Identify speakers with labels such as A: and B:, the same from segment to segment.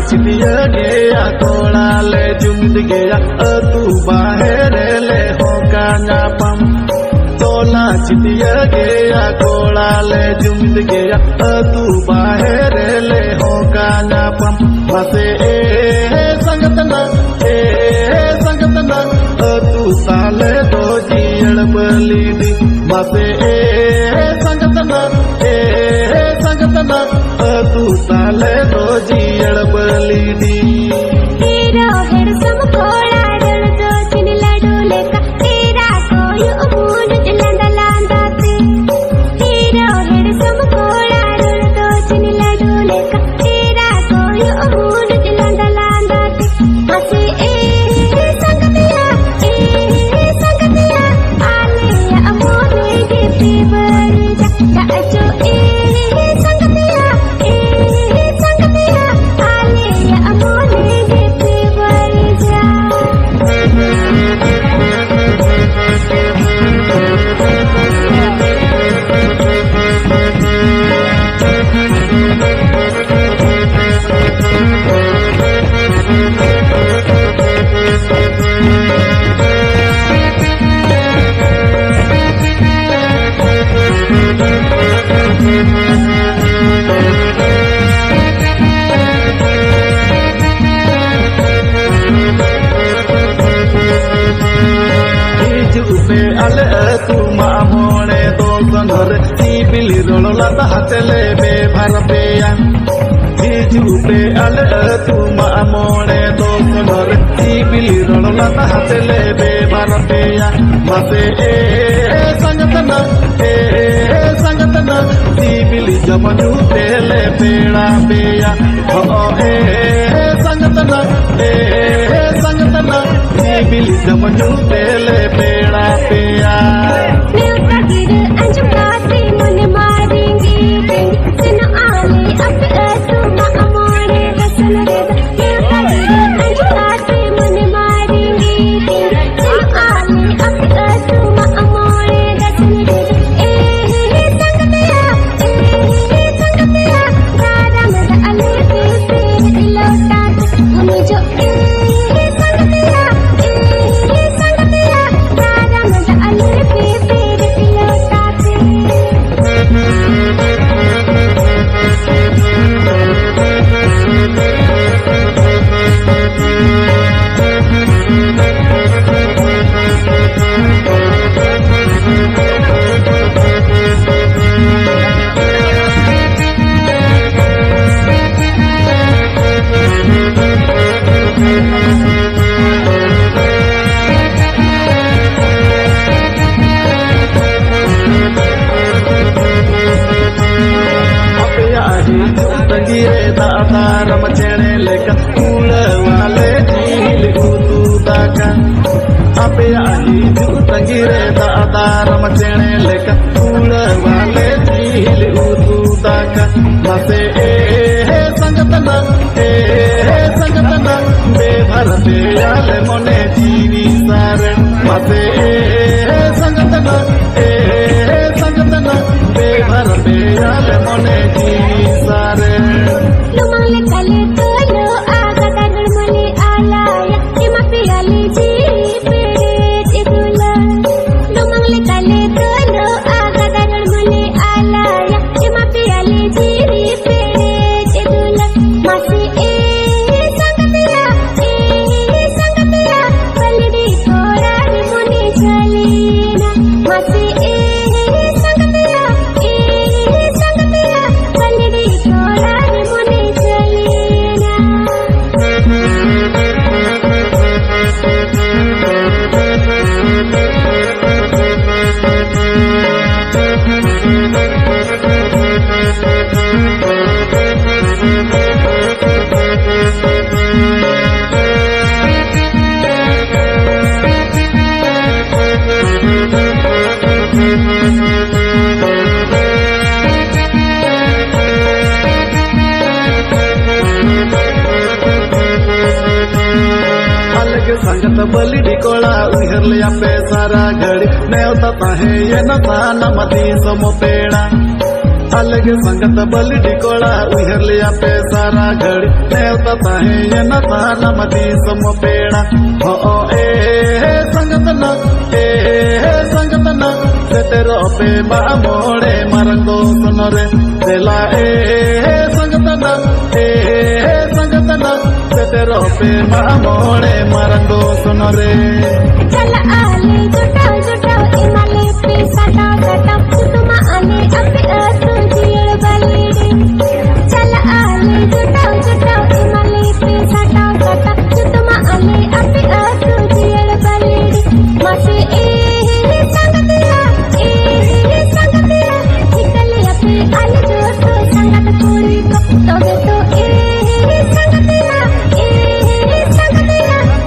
A: चिड़िया गया तोड़ा ले जुमद गया तू बाहर ले होगा नापम तोला चिड़िया गया तोड़ा ले जुमद गया तू बाहर ले होगा नापम बसे संगतना तू साले दो जीड़ बलीदी बसे संगतना तू साले दो जीड़ बलीदी
B: तेरा हेड सम कोड़ा डल दो चिन लडू लेका तेरा कोई अमूल लांदा लांदा ते तेरा हेड सम कोड़ा डल दो चिन लडू लेका तेरा कोई अमूल लांदा लांदा ते हसे संगतिया आले अमोले दे पेवर जा जो संगतिया आले अमोले दे पेवर जा
A: तू मामोने दो संघर बिली रोला हाथले बे भर पेया पे अल तू मामोने दो संघर बिली रोला हाथले बे भर पेया मसे संगतना बिली जमनू तेले पेड़ा पेया हो संगतना बिली जमनू तेले पेड़ा पेया
B: अंजुम काटे मन मारेंगे सुनो आले अब तू मामोने दसन रे अंजुम काटे मन मारेंगे सुनो आले अब तू मामोने दसन रे संगतिया दादा मद अले के लौटा हमें जो संगतिया दादा मद अले के लौटा
A: तंगीरे दादा रम चेणे लेका कूल वाले झील तू दाका आपे आई जू तंगीरे दादा रम चेणे लेका कूल वाले झील तू दाका मसे संगतना बेभर पेयाले मोने जीवी सारे मसे संगतना बेभर पेयाले मोने जीवी सारे
B: लुमाले कले तोलो आगा दागड़ मले आलाया इमा पियाले जी पेड़े टिगुला लुमाले कले तोलो आगा दागड़ मले आलाया इमा पियाले जी पेड़े टिगुला मासी संगतिया पलड़ी कोड़ा रे मुने चलीना मासी संगतिया पलड़ी
A: बलिडी कोला उहर लिया पे सारा घड़ी नेवता ताहे ये नतान मदी समो पेड़ा अलग संगत बलिडी कोला उहर लिया पे सारा घड़ी नेवता ताहे ये नतान मदी समो पेड़ा हो ए संगत न से तेरो पे मा मोड़े मरंगो सुनरे तेला संगत न से तेरो पे मा मोड़े मरंगो सुनरे
B: चल आले जुटाओ जुटाओ इमाले पे सटाओ सटाओ तुम आले अपे असु जियल बलिडी चल आले जुटाओ जुटाओ इमाले पे सटाओ सटाओ तुम आले अपे असु जियल बलिडी मसे संगतिया निकले अपे आले जो तो संगत कोड़ी को तबे तो संगतिया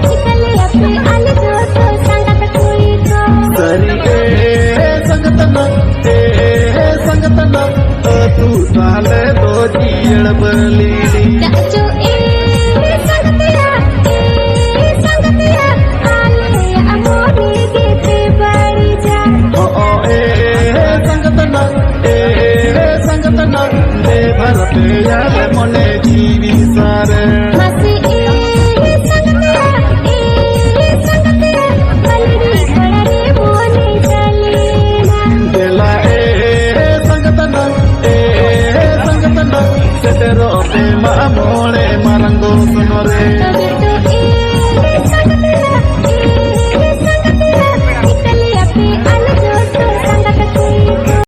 B: निकले अपे आले जो तो संगत कोड़ी को
A: सरी संगतन तू साले दो जियल बलिडी
B: जो संगतिया आले अमोनी गीते बड़ी जा
A: ओ संगतन दे भर पे याल मने जीवी सारे
B: मसी संगतिया बलिडी खड़े मोने चलेना
A: देला संगतन से तेरो पे मा मोड़े मरंगो सुनरे